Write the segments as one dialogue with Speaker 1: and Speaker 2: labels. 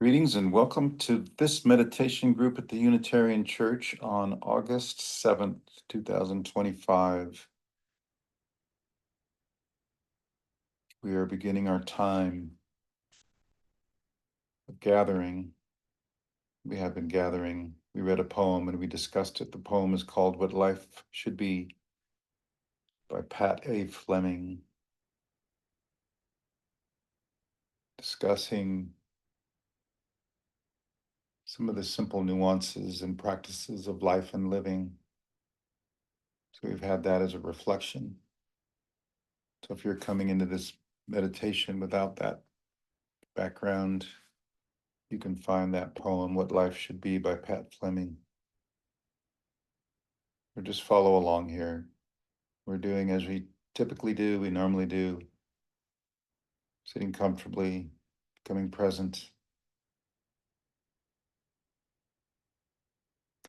Speaker 1: Greetings and welcome to this meditation group at the Unitarian Church on August 7th, 2025. We are beginning our time of gathering. We have been gathering. We read a poem and we discussed it. The poem is called What Life Should Be by Pat A. Fleming, discussing some of the simple nuances and practices of life and living. So we've had that as a reflection. So if you're coming into this meditation without that background, you can find that poem, What Life Should Be by Pat Fleming. Or just follow along here. We're doing as we typically do, we normally do, sitting comfortably, becoming present,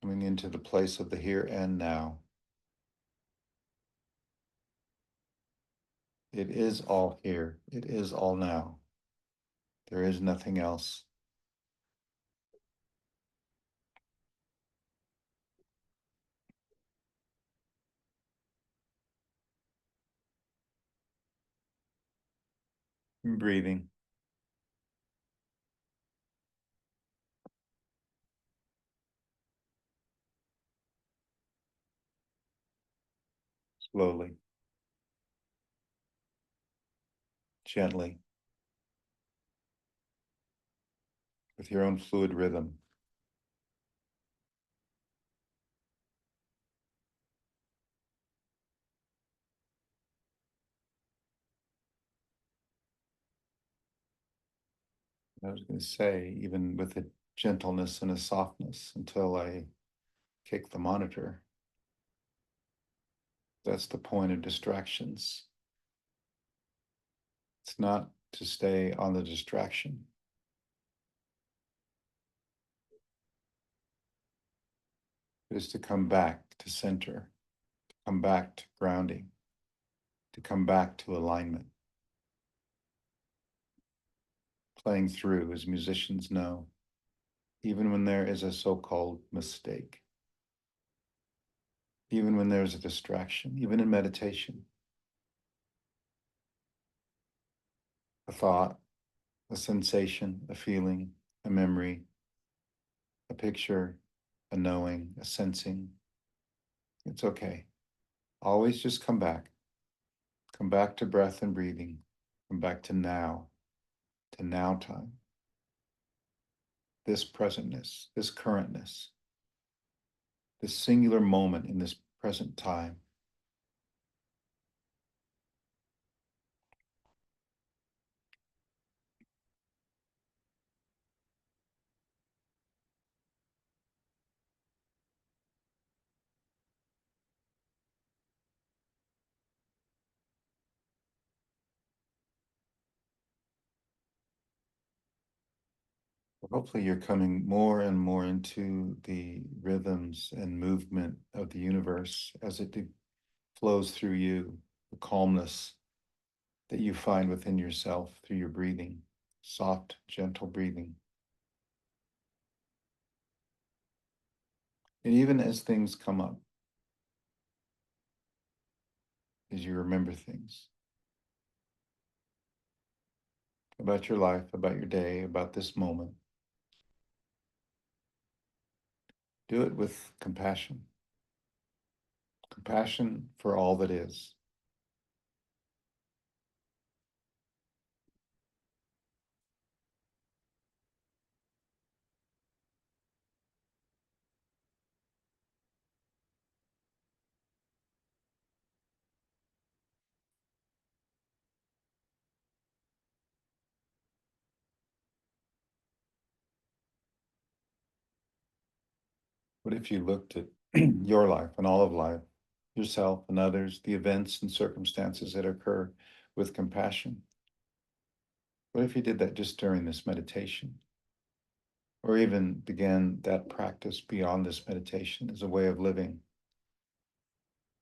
Speaker 1: coming into the place of the here and now. It is all here. It is all now. There is nothing else. Breathing. Slowly, gently, with your own fluid rhythm. I was going to say, even with a gentleness and a softness until I kick the monitor. That's the point of distractions. It's not to stay on the distraction. It is to come back to center, to come back to grounding, to come back to alignment. Playing through, as musicians know, even when there is a so-called mistake, even when there's a distraction, even in meditation, a thought, a sensation, a feeling, a memory, a picture, a knowing, a sensing. It's okay. Always just come back. Come back to breath and breathing. Come back to now time. This presentness, this currentness, this singular moment in this present time. Hopefully you're coming more and more into the rhythms and movement of the universe as it flows through you, the calmness that you find within yourself through your breathing, soft, gentle breathing. And even as things come up, as you remember things about your life, about your day, about this moment, do it with compassion. Compassion for all that is. What if you looked at your life and all of life, yourself and others, the events and circumstances that occur with compassion? What if you did that just during this meditation? Or even began that practice beyond this meditation as a way of living?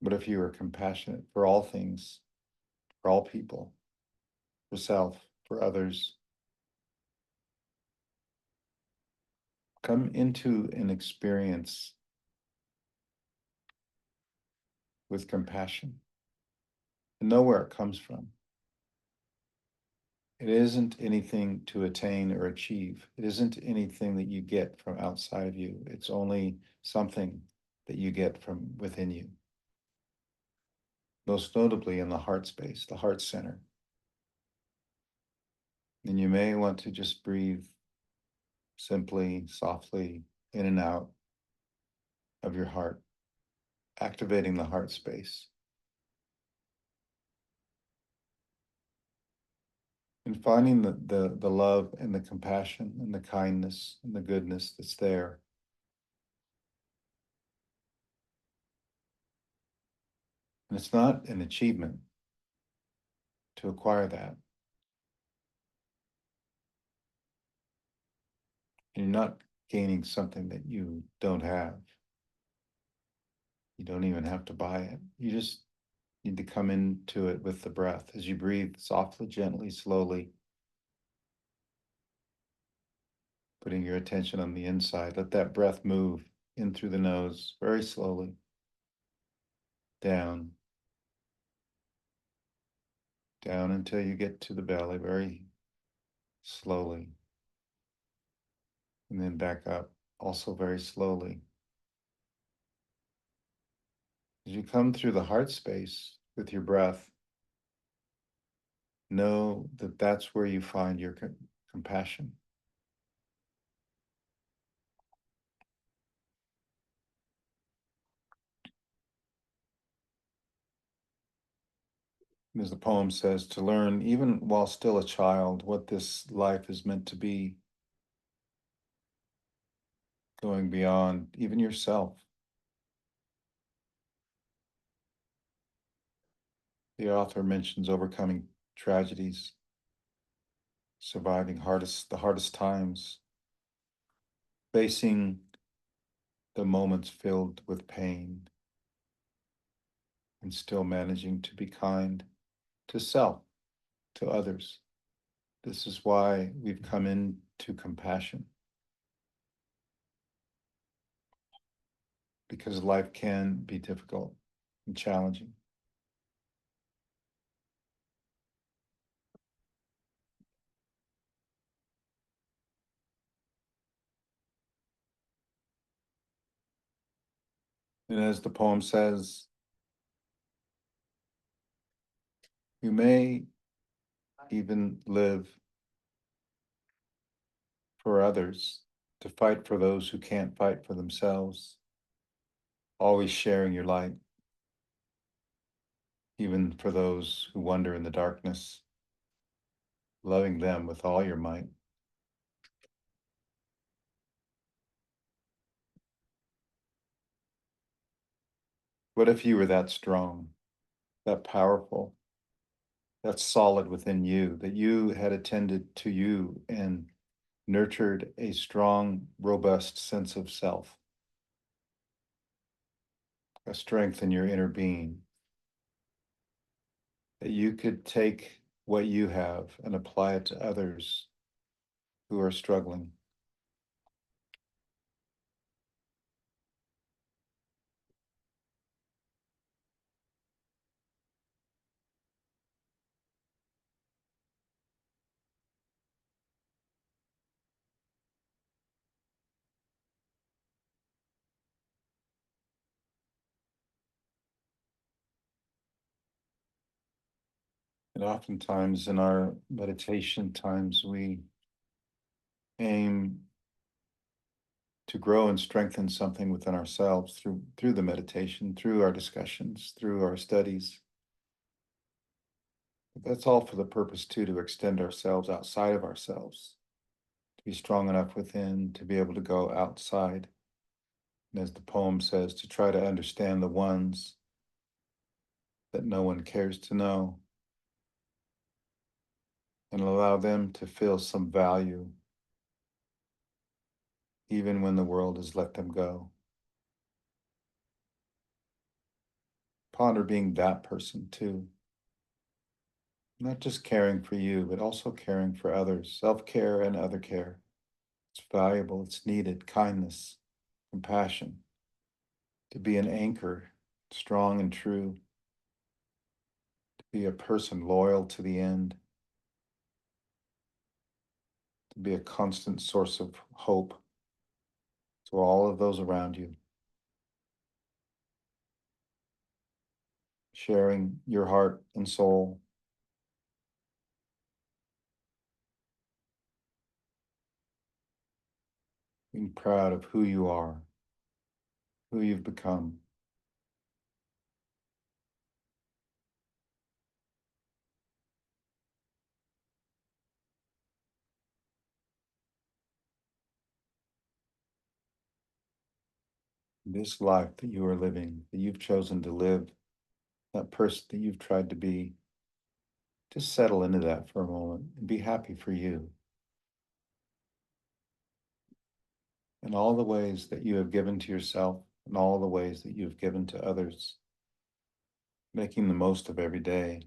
Speaker 1: What if you were compassionate for all things, for all people, for self, for others? Come into an experience with compassion and know where it comes from. It isn't anything to attain or achieve. It isn't anything that you get from outside of you. It's only something that you get from within you. Most notably in the heart space, the heart center. And you may want to just breathe simply, softly, in and out of your heart, activating the heart space. And finding the love and the compassion and the kindness and the goodness that's there. And it's not an achievement to acquire that. You're not gaining something that you don't have. You don't even have to buy it. You just need to come into it with the breath as you breathe softly, gently, slowly, putting your attention on the inside. Let that breath move in through the nose very slowly, down, down until you get to the belly very slowly, and then back up also very slowly. As you come through the heart space with your breath, know that that's where you find your compassion. As the poem says, to learn, even while still a child, what this life is meant to be, going beyond even yourself. The author mentions overcoming tragedies, surviving the hardest times, facing the moments filled with pain, and still managing to be kind to self, to others. This is why we've come into compassion, because life can be difficult and challenging. And as the poem says, you may even live for others, to fight for those who can't fight for themselves, always sharing your light, even for those who wander in the darkness, loving them with all your might. What if you were that strong, that powerful, that solid within you, that you had attended to you and nurtured a strong, robust sense of self, a strength in your inner being, that you could take what you have and apply it to others who are struggling. And oftentimes in our meditation times, we aim to grow and strengthen something within ourselves through the meditation, through our discussions, through our studies. But that's all for the purpose too, to extend ourselves outside of ourselves, to be strong enough within, to be able to go outside. And as the poem says, to try to understand the ones that no one cares to know, and allow them to feel some value, even when the world has let them go. Ponder being that person too. Not just caring for you, but also caring for others, self-care and other care. It's valuable, it's needed. Kindness, compassion, to be an anchor, strong and true, to be a person loyal to the end, to be a constant source of hope to all of those around you, sharing your heart and soul, being proud of who you are, who you've become. This life that you are living, that you've chosen to live, that person that you've tried to be, just settle into that for a moment and be happy for you and all the ways that you have given to yourself and all the ways that you've given to others, making the most of every day,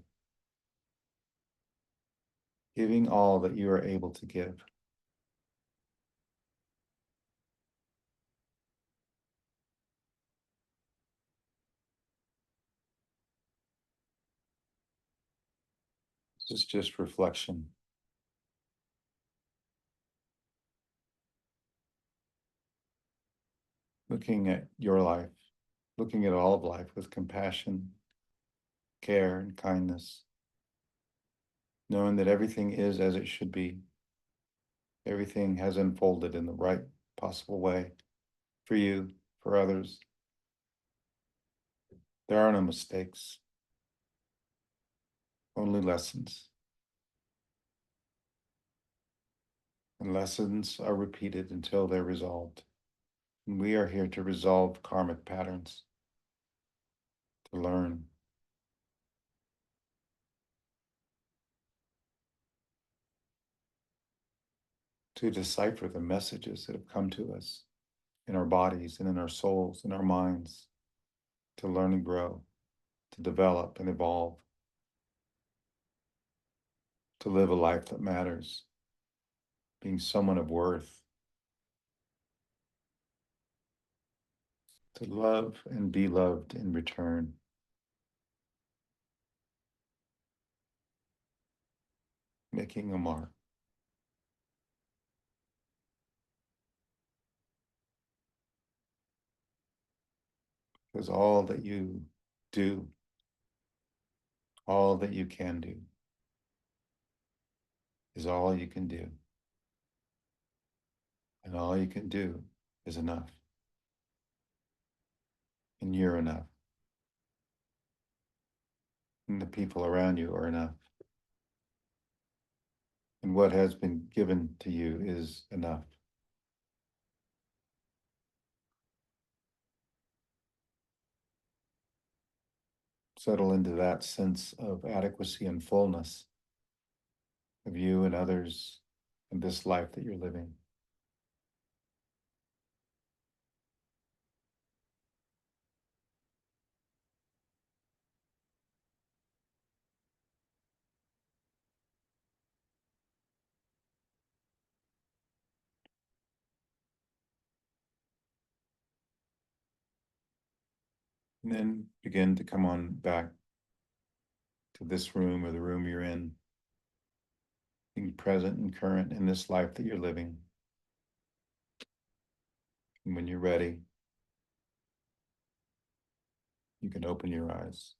Speaker 1: giving all that you are able to give. This is just reflection, looking at your life, looking at all of life with compassion, care, and kindness, knowing that everything is as it should be. Everything has unfolded in the right possible way for you, for others. There are no mistakes, only lessons. And lessons are repeated until they're resolved. And we are here to resolve karmic patterns, to learn, to decipher the messages that have come to us in our bodies and in our souls, in our minds, to learn and grow, to develop and evolve, to live a life that matters, being someone of worth, to love and be loved in return, making a mark. Because all that you do, all that you can do, is all you can do. And all you can do is enough. And you're enough. And the people around you are enough. And what has been given to you is enough. Settle into that sense of adequacy and fullness of you and others and this life that you're living. And then begin to come on back to this room or the room you're in, being present and current in this life that you're living. And when you're ready, you can open your eyes.